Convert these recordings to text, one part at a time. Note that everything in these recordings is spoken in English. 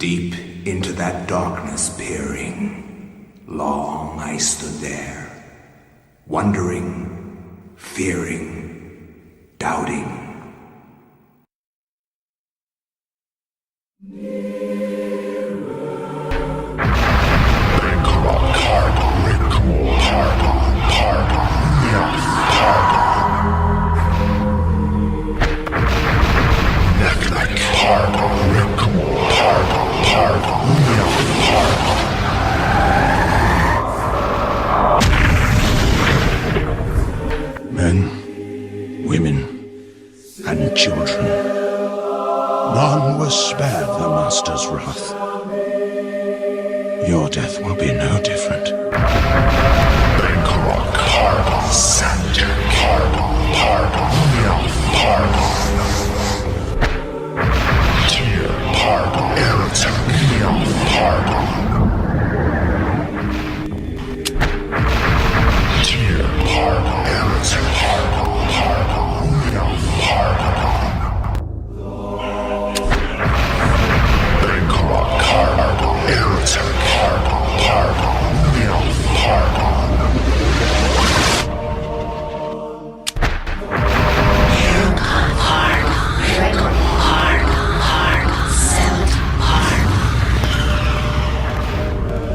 Deep into that darkness peering, long I stood there, wondering, fearing, doubting. Men, women, and children. None was spared the Master's wrath. Your death will be no different.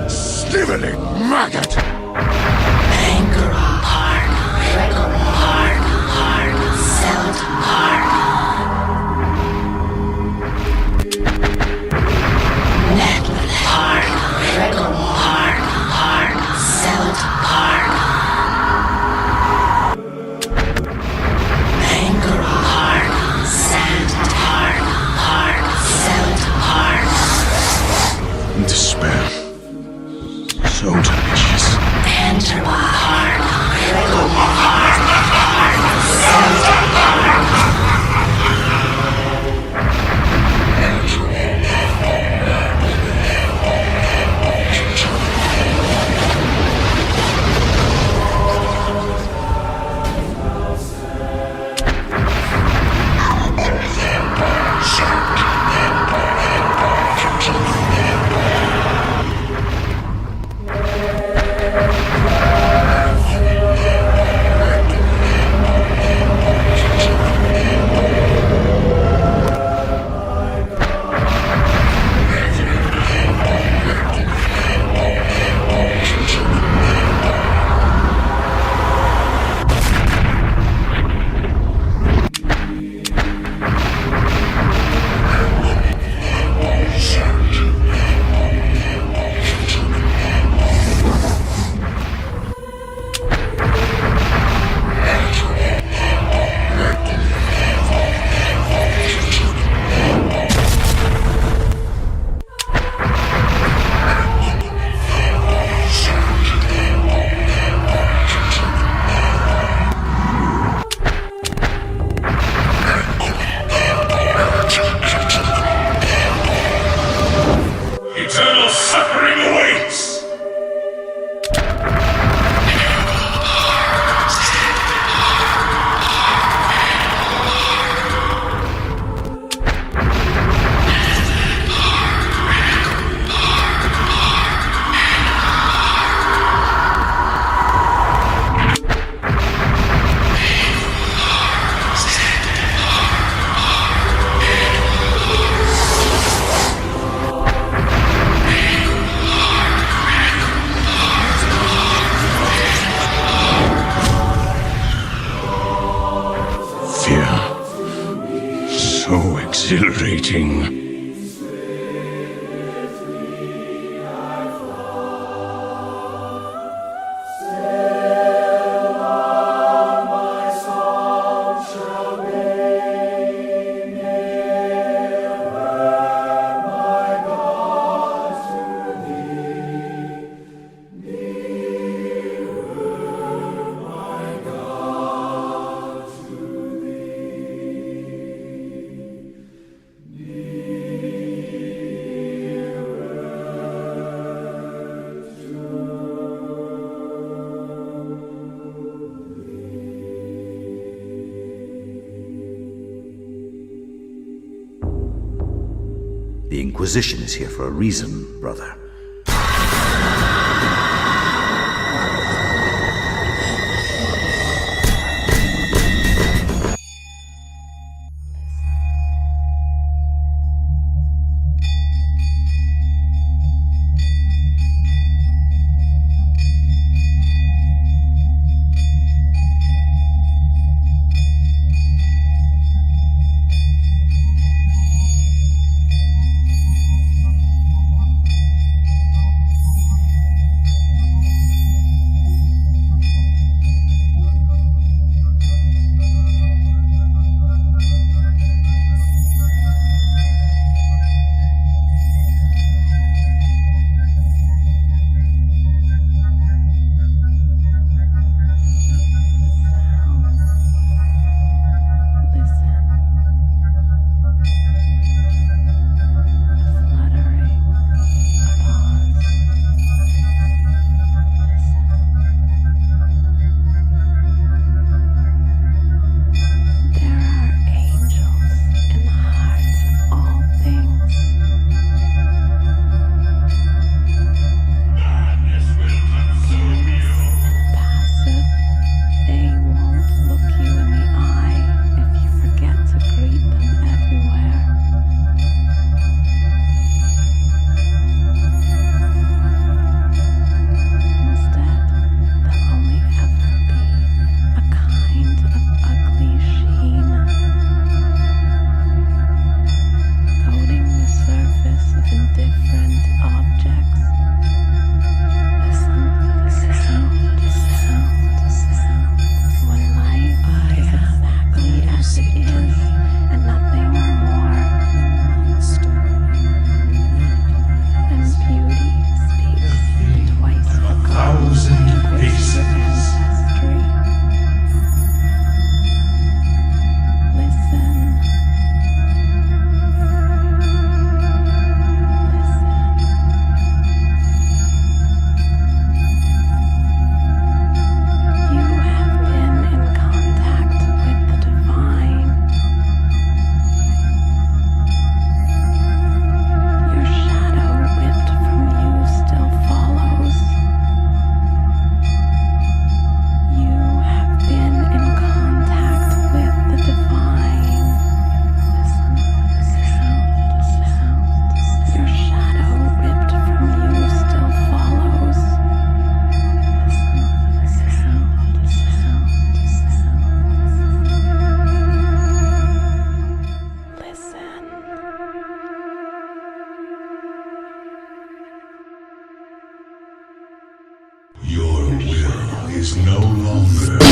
Sniveling maggot! Despair. So delicious. Eternal suffering awaits! So exhilarating. Near The Inquisition is here for a reason, brother. is no longer.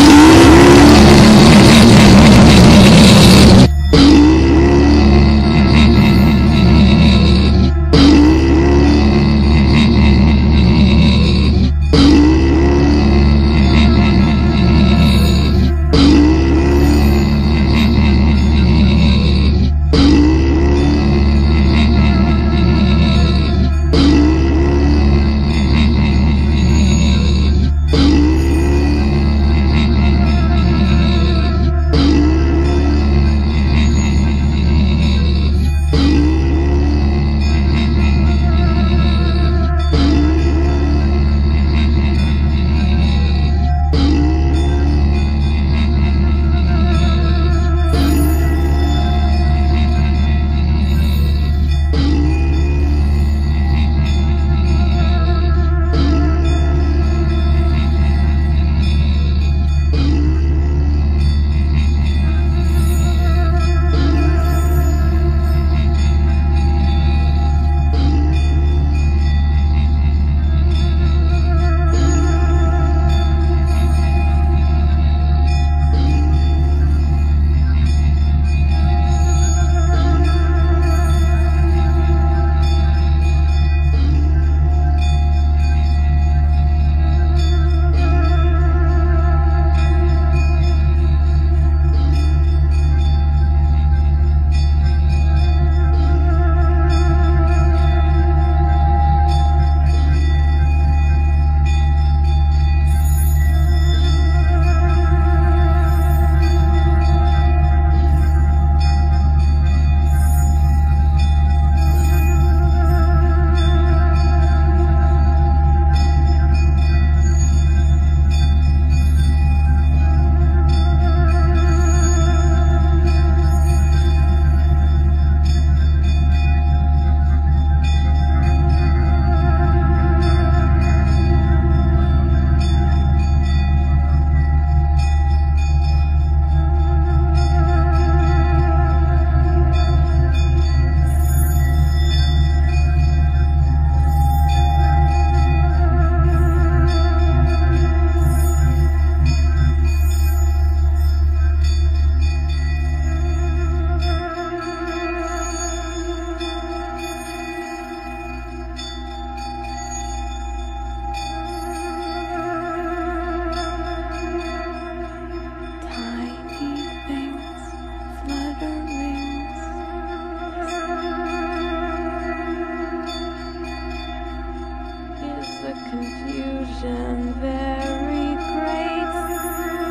vision very great,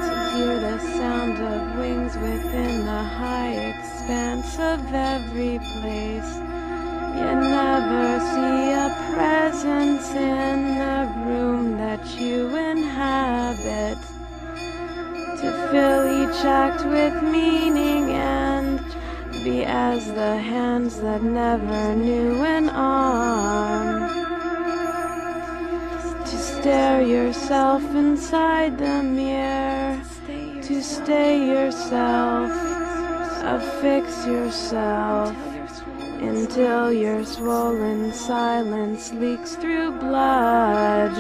to hear the sound of wings within the high expanse of every place. You never see a presence in the room that you inhabit, to fill each act with meaning and be as the hands that never knew an arm, to stare yourself inside the mirror, to stay yourself, affix yourself, until your swollen silence leaks through blood,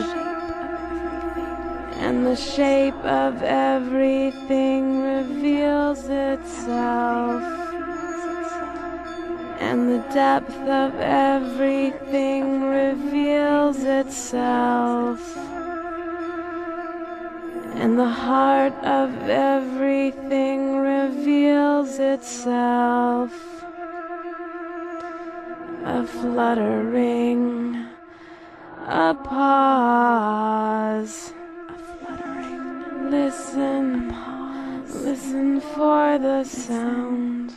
and the shape of everything reveals itself, and the depth of everything reveals itself, and the heart of everything reveals itself. A fluttering, a pause, a fluttering, listen, a pause. Listen for the sound.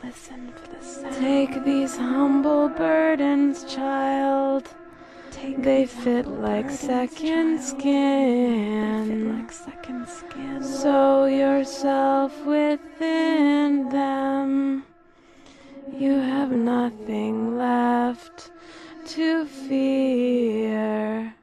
Listen for the sound. Take these humble burdens, child. They fit like second skin. Sow yourself within them. You have nothing left to fear.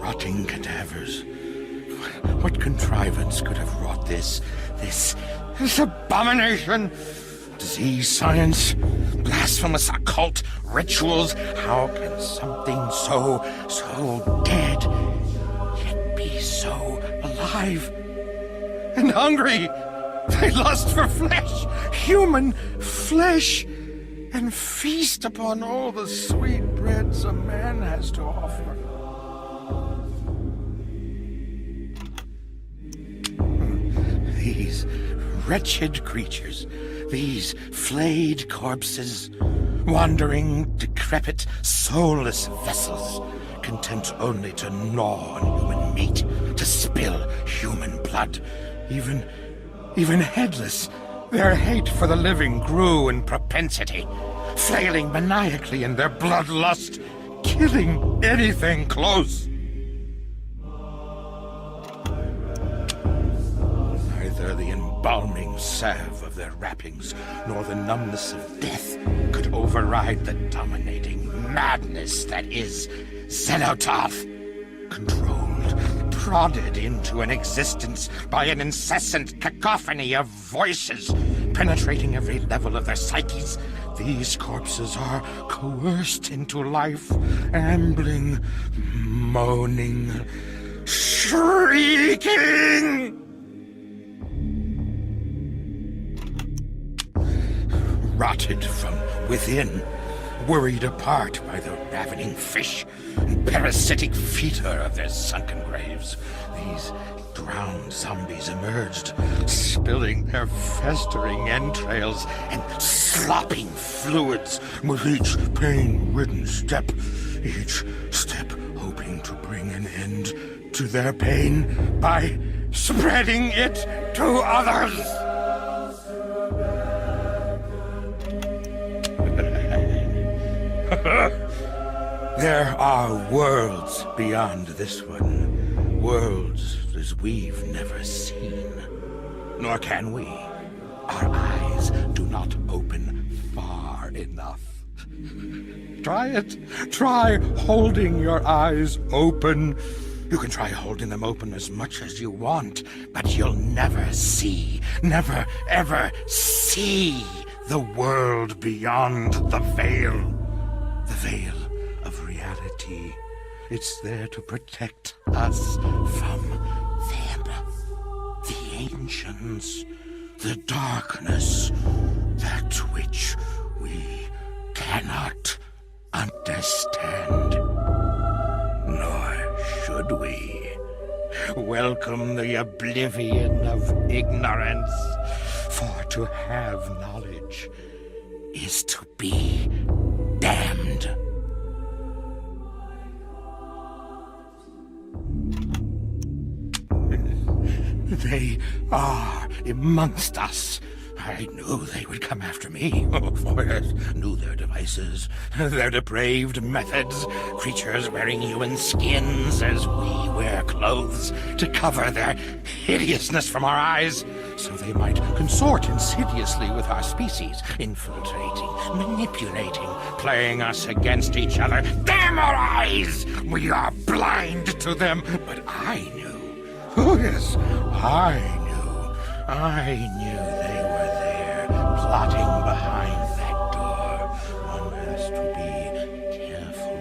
Rotting cadavers. What contrivance could have wrought this abomination? Disease, science, blasphemous occult rituals. How can something so dead yet be so alive and hungry? They lust for flesh, human flesh, and feast upon all the sweet breads a man has to offer. These wretched creatures, these flayed corpses, wandering, decrepit, soulless vessels, content only to gnaw on human meat, to spill human blood, even headless. Their hate for the living grew in propensity, flailing maniacally in their bloodlust, killing anything close. Neither the embalming salve of their wrappings nor the numbness of death could override the dominating madness that is Xel'lotath, controlled, prodded into an existence by an incessant cacophony of voices, penetrating every level of their psyches. These corpses are coerced into life, ambling, moaning, shrieking. Rotted from within, worried apart by the ravening fish and parasitic fetor of their sunken graves, these drowned zombies emerged, spilling their festering entrails and slopping fluids with each pain-ridden step, each step hoping to bring an end to their pain by spreading it to others. There are worlds beyond this one, worlds as we've never seen. Nor can we. Our eyes do not open far enough. Try it. Try holding your eyes open You can try holding them open as much as you want, but you'll never see, never ever see the world beyond the veil. The veil of reality. It's there to protect us from them. The ancients. The darkness. That which we cannot understand. Nor should we. Welcome the oblivion of ignorance. For to have knowledge is to be damned. They are amongst us. I knew they would come after me. For I knew their devices, their depraved methods. Creatures wearing human skins as we wear clothes to cover their hideousness from our eyes, so they might consort insidiously with our species, infiltrating, manipulating, playing us against each other. Damn our eyes! We are blind to them, but I knew. Oh yes, I knew they were there, plotting behind that door. One has to be careful.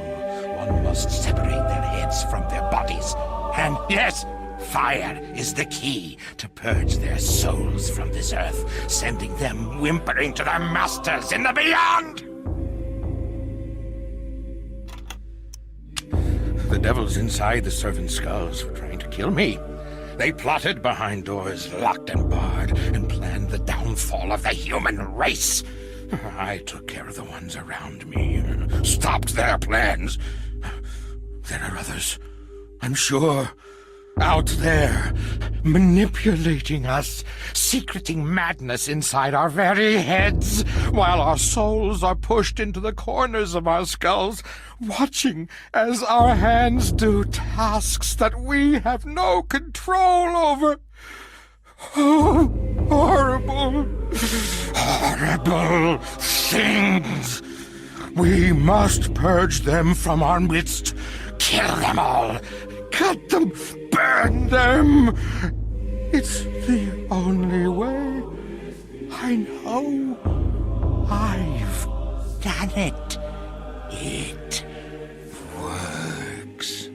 One must separate their heads from their bodies. And yes, fire is the key to purge their souls from this earth, sending them whimpering to their masters in the beyond! The devils inside the servant skulls were trying to kill me. They plotted behind doors locked and barred and planned the downfall of the human race. I took care of the ones around me, stopped their plans. There are others, I'm sure, out there, manipulating us, secreting madness inside our very heads, while our souls are pushed into the corners of our skulls, watching as our hands do tasks that we have no control over. Oh, horrible, horrible things! We must purge them from our midst, kill them all, cut them, burn them. It's the only way. I know. I've done it. It works.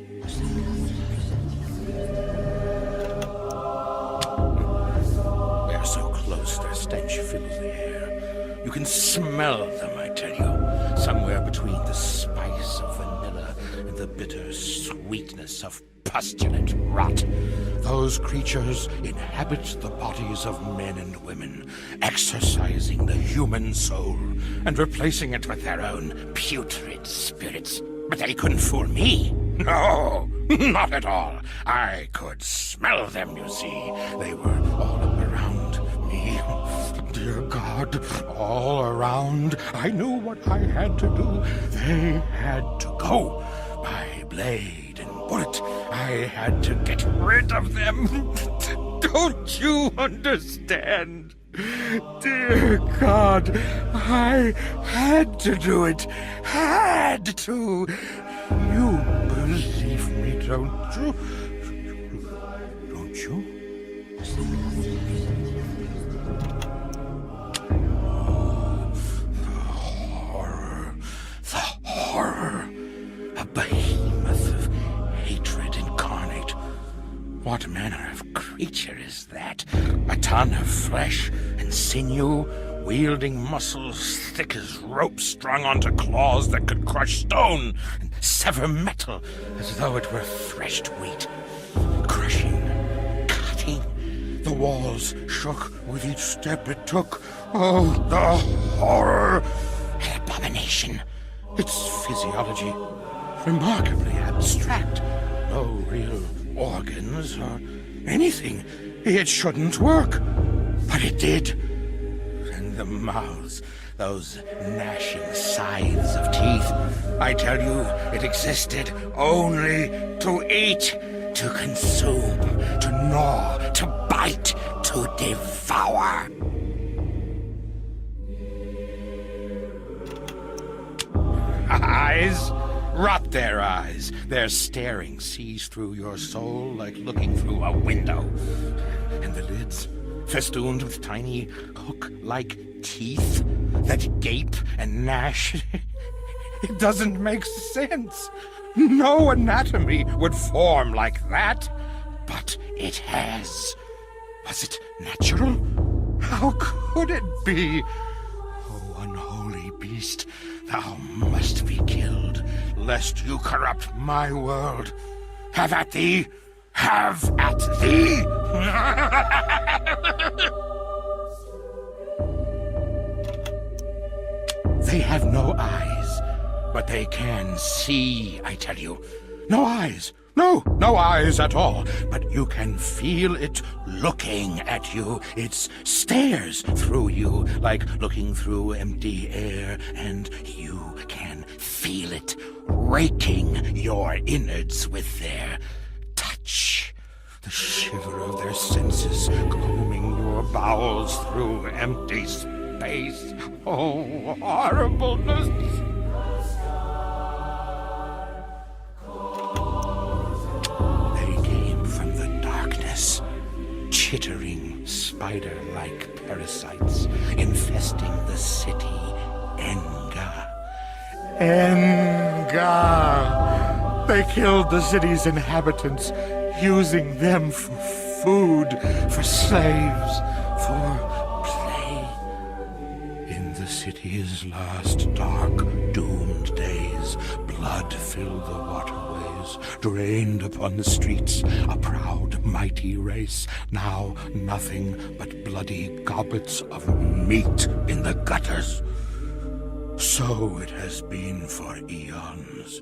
They're so close, their stench fills the air. You can smell them, I tell you, somewhere between the spice of vanilla and the bitter sweetness of pustulant rot. Those creatures inhabit the bodies of men and women, exercising the human soul and replacing it with their own putrid spirits. But they couldn't fool me. No, not at all. I could smell them, you see. They were all around me. Dear God, all around. I knew what I had to do. They had to go. By blade and bullet, I had to get rid of them. Don't you understand? Dear God, I had to do it. Had to. You believe me, don't you? Don't you? Oh, the horror. A behemoth of hatred incarnate. What manner of creature is that? A ton of flesh and sinew, wielding muscles thick as ropes strung onto claws that could crush stone and sever metal as though it were threshed wheat. Crushing, cutting. The walls shook with each step it took. Oh, the horror! An abomination. Its physiology remarkably abstract. No real organs or anything. It shouldn't work. But it did. And the mouths, those gnashing scythes of teeth. I tell you, it existed only to eat, to consume, to gnaw, to bite, to devour. Eyes? Rot their eyes. Their staring sees through your soul like looking through a window. And the lids, festooned with tiny hook-like teeth that gape and gnash. It doesn't make sense. No anatomy would form like that. But it has. Was it natural? How could it be? Oh, unholy beast, thou must be killed, lest you corrupt my world. Have at thee! Have at thee! They have no eyes, but they can see, I tell you. No eyes! No eyes at all, but you can feel it looking at you. It stares through you like looking through empty air, and you can feel it raking your innards with their touch. The shiver of their senses combing your bowels through empty space. Oh, horribleness! Chittering spider-like parasites infesting the city Enga. Enga! They killed the city's inhabitants, using them for food, for slaves, for play. In the city's last dark, doomed days, blood filled the waterways, drained upon the streets, a proud, mighty race, now nothing but bloody goblets of meat in the gutters. So it has been for eons.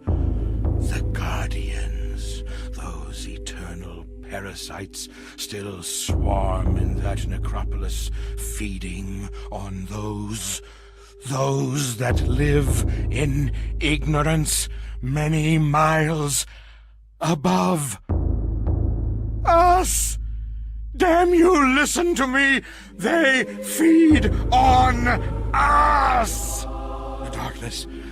The Guardians, those eternal parasites, still swarm in that necropolis, feeding on those that live in ignorance many miles above us. Damn you, listen to me! They feed on us!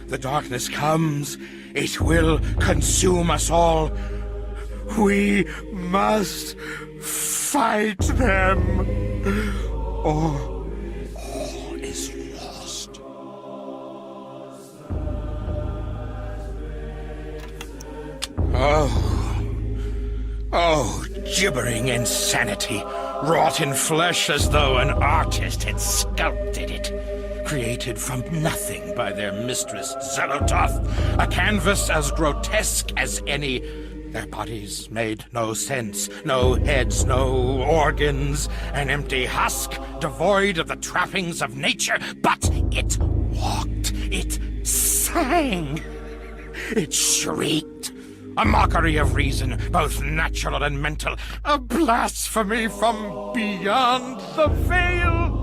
The darkness comes. It will consume us all. We must fight them, or all is lost. Oh, gibbering insanity, wrought in flesh as though an artist had sculpted it. Created from nothing by their mistress Xel'lotath, a canvas as grotesque as any. Their bodies made no sense, no heads, no organs, an empty husk devoid of the trappings of nature, but it walked, it sang, it shrieked. A mockery of reason, both natural and mental, a blasphemy from beyond the veil.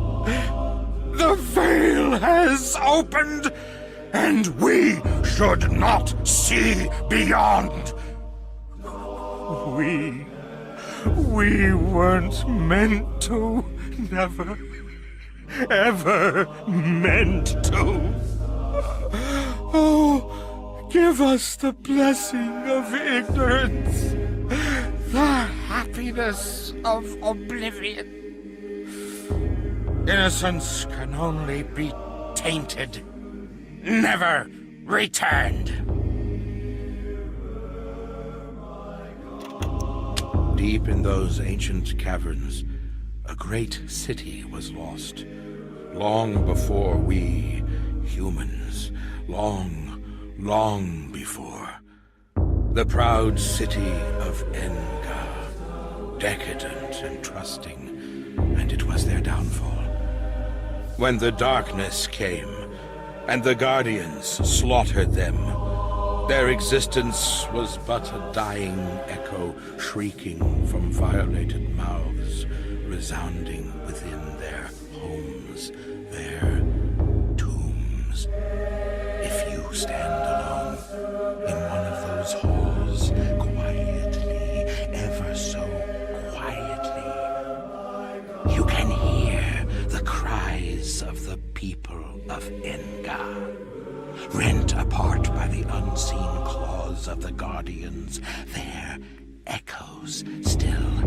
The veil has opened, and we should not see beyond. We weren't meant to, never, ever meant to. Oh, give us the blessing of ignorance, the happiness of oblivion. Innocence can only be tainted, never returned. Deep in those ancient caverns, a great city was lost. Long before we, humans, long before. The proud city of Enga, decadent and trusting, and it was their downfall. When the darkness came, and the Guardians slaughtered them, their existence was but a dying echo, shrieking from violated mouths, resounding within their homes, their tombs. If you stand alone in one of those halls, quietly, ever so quietly, you can hear the cries of the people of Enga. rent apart by the unseen claws of the Guardians, their echoes still